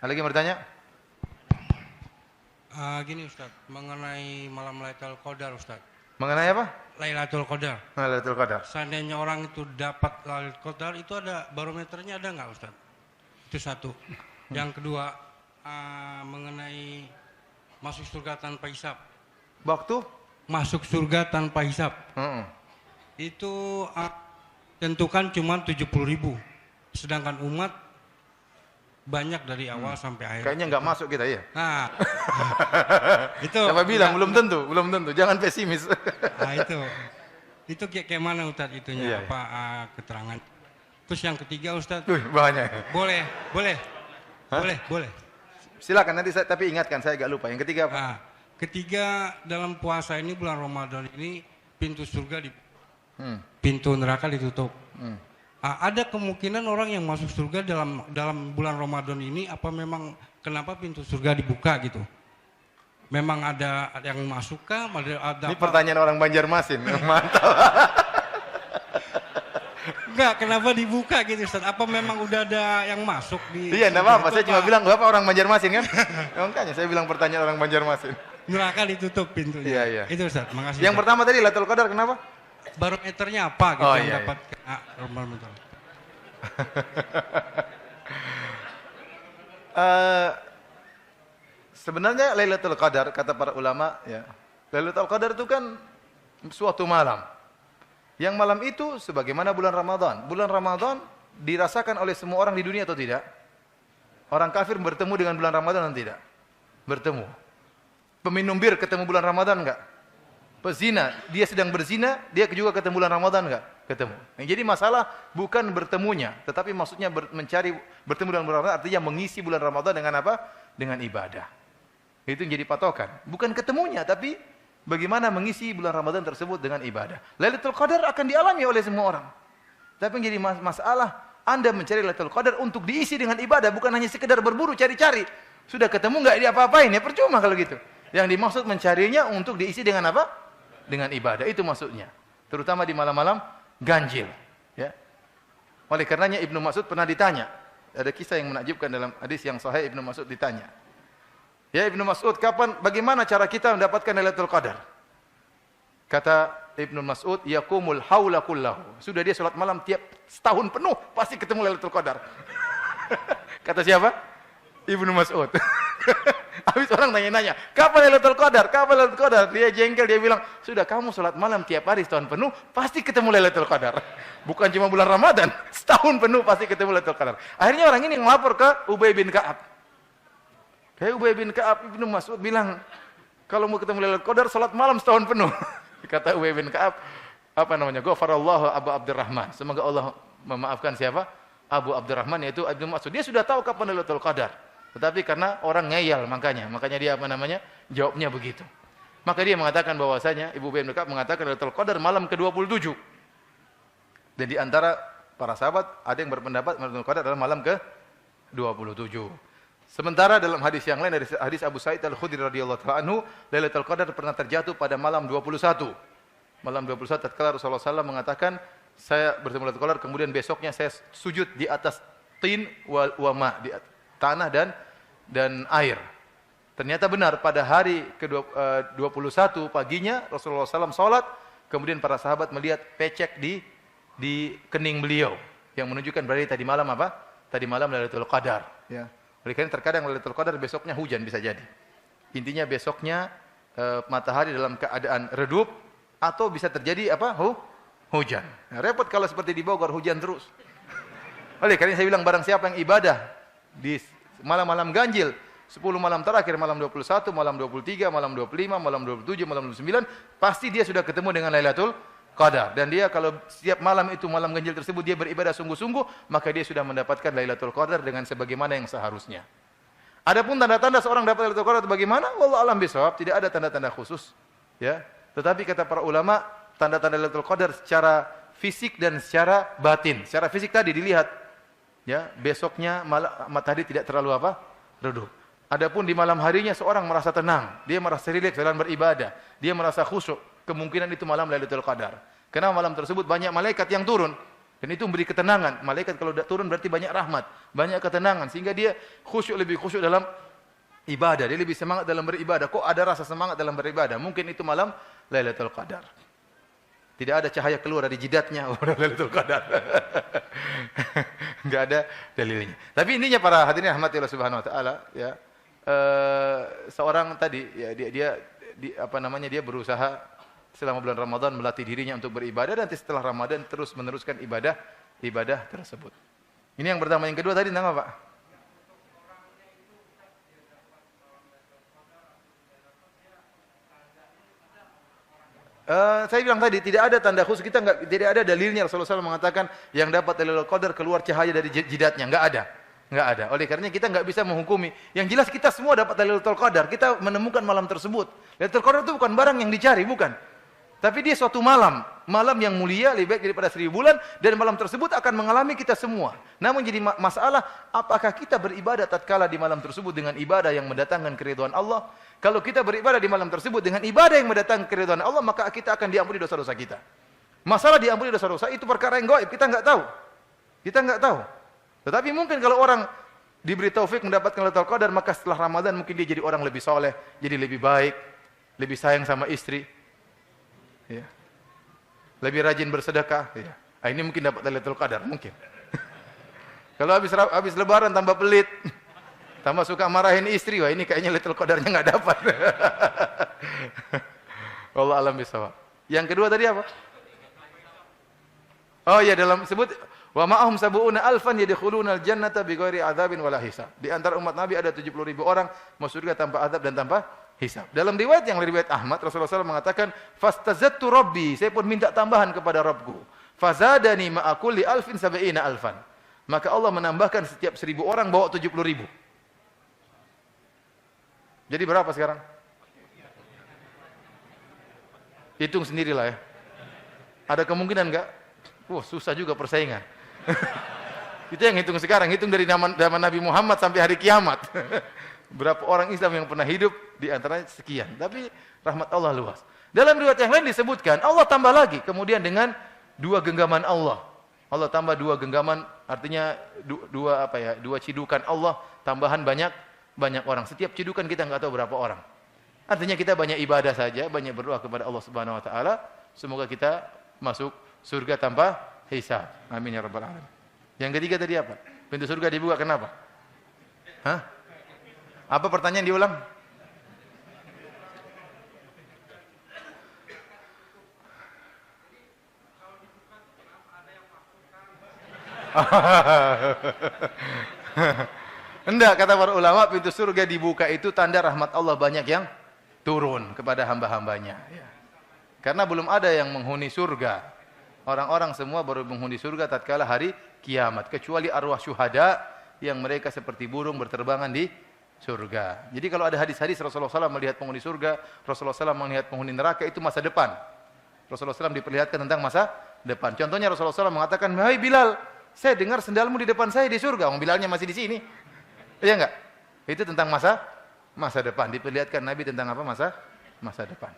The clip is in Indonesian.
Ada lagi yang bertanya? Gini Ustaz, mengenai malam Lailatul Qadar Ustaz. Mengenai apa? Lailatul Qadar. Lailatul Qadar. Seandainya orang itu dapat Lailatul Qadar, itu ada barometernya ada nggak Ustaz? Itu satu. Yang kedua, mengenai masuk surga tanpa hisab. Waktu? Masuk surga tanpa hisab. Itu tentukan cuma 70.000. Sedangkan umat banyak dari awal sampai akhir. Kayaknya nggak masuk kita ya. Nah, itu. Siapa bilang belum tentu, belum tentu. Jangan pesimis. Nah itu kayak mana Ustaz itunya? Iya, apa keterangan? Terus yang ketiga Ustaz. Banyak. Boleh. Silakan nanti saya, tapi ingatkan saya agak lupa. Yang ketiga apa? Nah, ketiga dalam puasa ini bulan Ramadan ini pintu surga pintu neraka ditutup. Ada kemungkinan orang yang masuk surga dalam bulan Ramadan ini apa memang kenapa pintu surga dibuka gitu? Memang ada yang masuk kah? Ada Ini pertanyaan orang Banjarmasin. Mantap. Enggak, kenapa dibuka gitu Ustaz? Apa memang udah ada yang masuk di Iya, enggak apa-apa. Saya cuma bilang Bapak orang Banjarmasin kan? Makanya saya bilang pertanyaan orang Banjarmasin. Neraka ditutup pintunya. Iya. Itu Ustaz, makasih. Yang Ustaz. pertama tadi Lailatul Qadar kenapa? Barometernya apa gitu yang iya. dapat barometer. Sebenarnya Lailatul Qadar kata para ulama ya. Lailatul Qadar itu kan suatu malam. Yang malam itu sebagaimana bulan Ramadan. Bulan Ramadan dirasakan oleh semua orang di dunia atau tidak? Orang kafir bertemu dengan bulan Ramadan atau tidak? Bertemu. Peminum bir ketemu bulan Ramadan enggak? Pezina, dia sedang berzina, dia juga ketemu bulan Ramadan enggak? Ketemu. Yang jadi masalah bukan bertemunya, tetapi maksudnya mencari bertemu dengan bulan Ramadan artinya mengisi bulan Ramadan dengan apa? Dengan ibadah. Itu yang jadi patokan. Bukan ketemunya, tapi bagaimana mengisi bulan Ramadan tersebut dengan ibadah. Lailatul Qadar akan dialami oleh semua orang. Tapi yang jadi masalah, Anda mencari Lailatul Qadar untuk diisi dengan ibadah, bukan hanya sekedar berburu cari-cari. Sudah ketemu enggak dia apa-apain, ya percuma kalau gitu. Yang dimaksud mencarinya untuk diisi dengan apa? Dengan ibadah, itu maksudnya. Terutama di malam-malam ganjil. Ya. Oleh karenanya Ibnu Mas'ud pernah ditanya. Ada kisah yang menakjubkan dalam hadis yang sahih. Ibnu Mas'ud ditanya. Ya Ibnu Mas'ud, bagaimana cara kita mendapatkan Lailatul Qadar? Kata Ibnu Mas'ud, yaqumul haula kullahu. Sudah dia salat malam tiap setahun penuh pasti ketemu Lailatul Qadar. Kata siapa? Ibnu Mas'ud. Habis orang nanya-nanya, kapan Lailatul Qadar? Kapan Lailatul Qadar? Dia jengkel, dia bilang, sudah kamu salat malam tiap hari setahun penuh, pasti ketemu Lailatul Qadar. Bukan cuma bulan Ramadan, setahun penuh pasti ketemu Lailatul Qadar. Akhirnya orang ini ngelapor ke Ubay bin Ka'ab. Kayak Ubay bin Ka'ab, Ibnu Mas'ud bilang, kalau mau ketemu Lailatul Qadar, salat malam setahun penuh. Kata Ubay bin Ka'ab, Ghafarallahu Abu Abdurrahman. Semoga Allah memaafkan siapa? Abu Abdurrahman, yaitu Ibnu Mas'ud. Dia sudah tahu kapan Lailatul Qadar. Tetapi karena orang ngeyel makanya dia jawabnya begitu. Maka dia mengatakan bahwasanya Ibu bin Ka'ab mengatakan Lailatul Qadar malam ke-27. Dan di antara para sahabat ada yang berpendapat Lailatul Qadar adalah malam ke-27. Sementara dalam hadis yang lain dari hadis Abu Sa'id Al-Khudri radhiyallahu ta'ala anhu, Lailatul Qadar pernah terjatuh pada malam 21. Malam 21 tatkala Rasulullah SAW mengatakan, saya bertemu Lailatul Qadar, kemudian besoknya saya sujud di atas tin wa ma, di tanah dan air. Ternyata benar pada hari ke-21 paginya Rasulullah SAW salat, kemudian para sahabat melihat pecek di kening beliau yang menunjukkan berarti tadi malam apa? Tadi malam Lailatul Qadar, ya. Oleh karena terkadang Lailatul Qadar besoknya hujan bisa jadi. Intinya besoknya matahari dalam keadaan redup atau bisa terjadi apa? Hujan. Nah, repot kalau seperti di Bogor hujan terus. Oleh karena saya bilang barang siapa yang ibadah di malam-malam ganjil, 10 malam terakhir, malam 21, malam 23, malam 25, malam 27, malam 29, pasti dia sudah ketemu dengan Lailatul Qadar. Dan dia kalau setiap malam itu, malam ganjil tersebut, dia beribadah sungguh-sungguh, maka dia sudah mendapatkan Lailatul Qadar dengan sebagaimana yang seharusnya. Adapun tanda-tanda seorang dapat Lailatul Qadar bagaimana? Wallahu a'lam bishawab, tidak ada tanda-tanda khusus. Ya. Tetapi kata para ulama, tanda-tanda Lailatul Qadar secara fisik dan secara batin. Secara fisik tadi dilihat, ya, besoknya matahari tidak terlalu apa? Redup. Adapun di malam harinya seorang merasa tenang, dia merasa rileks dalam beribadah, dia merasa khusyuk, kemungkinan itu malam Lailatul Qadar. Karena malam tersebut banyak malaikat yang turun. Dan itu memberi ketenangan. Malaikat kalau turun berarti banyak rahmat, banyak ketenangan, sehingga dia lebih khusyuk dalam ibadah. Dia lebih semangat dalam beribadah. Kok ada rasa semangat dalam beribadah? Mungkin itu malam Lailatul Qadar. Tidak ada cahaya keluar dari jidatnya. Lailatul Qadar. Enggak ada dalilnya. Tapi intinya para hadirin rahmati Allah Subhanahu wa taala, ya. Seorang tadi ya dia berusaha selama bulan Ramadan melatih dirinya untuk beribadah, dan setelah Ramadan terus meneruskan ibadah tersebut. Ini yang pertama. Yang kedua tadi tentang apa, Pak? Saya bilang tadi tidak ada tanda khusus, tidak ada dalilnya Rasulullah SAW mengatakan yang dapat Lailatul Qadar keluar cahaya dari jidatnya, enggak ada. Oleh karenanya kita enggak bisa menghukumi. Yang jelas kita semua dapat Lailatul Qadar, kita menemukan malam tersebut. Lailatul Qadar itu bukan barang yang dicari, bukan. Tapi dia suatu malam yang mulia, lebih baik daripada 1000 bulan, dan malam tersebut akan mengalami kita semua. Namun jadi masalah, apakah kita beribadah tatkala di malam tersebut dengan ibadah yang mendatangkan keridhaan Allah? Kalau kita beribadah di malam tersebut dengan ibadah yang mendatangkan keridhaan Allah, maka kita akan diampuni dosa-dosa kita. Masalah diampuni dosa-dosa itu perkara yang gaib, kita enggak tahu. Tetapi mungkin kalau orang diberi taufik mendapatkan Lailatul Qadar, maka setelah Ramadan mungkin dia jadi orang lebih soleh, jadi lebih baik, lebih sayang sama istri, ya, lebih rajin bersedekah. Ya. Ini mungkin dapat Lailatul Qadar, mungkin. Kalau habis Lebaran tambah pelit, tambah suka marahin istri, wah ini kayaknya Lailatul Qadarnya nggak dapat. Wallahu a'lam bishawab. Yang kedua tadi apa? Oh ya, dalam sebut wa ma'ahum sab'una alfan yadkhuluna al-jannata bighairi adzabin wala hisab. Di antara umat Nabi ada 70.000 orang masuk surga tanpa azab dan tanpa hisab. Dalam riwayat Ahmad, Rasulullah SAW mengatakan, "Fastazattu Rabbi," saya pun minta tambahan kepada Rabbku. "Fazadani ma'a kulli alfin sab'ina alfan." Maka Allah menambahkan setiap 1000 orang bawa 70.000. Jadi berapa sekarang? Hitung sendirilah ya. Ada kemungkinan enggak? Susah juga persaingan. Itu yang hitung sekarang, hitung dari zaman Nabi Muhammad sampai hari kiamat. Berapa orang Islam yang pernah hidup, di antaranya sekian. Tapi rahmat Allah luas. Dalam riwayat yang lain disebutkan, Allah tambah lagi kemudian dengan 2 genggaman Allah. Allah tambah 2 genggaman, artinya 2 cidukan Allah, tambahan banyak orang. Setiap cidukan kita enggak tahu berapa orang. Artinya kita banyak ibadah saja, banyak berdoa kepada Allah Subhanahu wa taala, semoga kita masuk surga tanpa hisab. Amin ya rabbal alamin. Yang ketiga tadi apa? Pintu surga dibuka kenapa? Hah? Apa pertanyaan diulang? Enggak, kata para ulama, pintu surga dibuka itu tanda rahmat Allah banyak yang turun kepada hamba-hambanya. Karena belum ada yang menghuni surga. Orang-orang semua baru menghuni surga tatkala hari kiamat, kecuali arwah syuhada yang mereka seperti burung berterbangan di surga. Jadi kalau ada hadis-hadis Rasulullah SAW melihat penghuni surga, Rasulullah SAW melihat penghuni neraka, itu masa depan. Rasulullah SAW diperlihatkan tentang masa depan. Contohnya Rasulullah SAW mengatakan, "Hai Bilal, saya dengar sendalmu di depan saya di surga." Bilalnya masih di sini. Iya enggak? Itu tentang masa depan. Diperlihatkan Nabi tentang apa? Masa depan.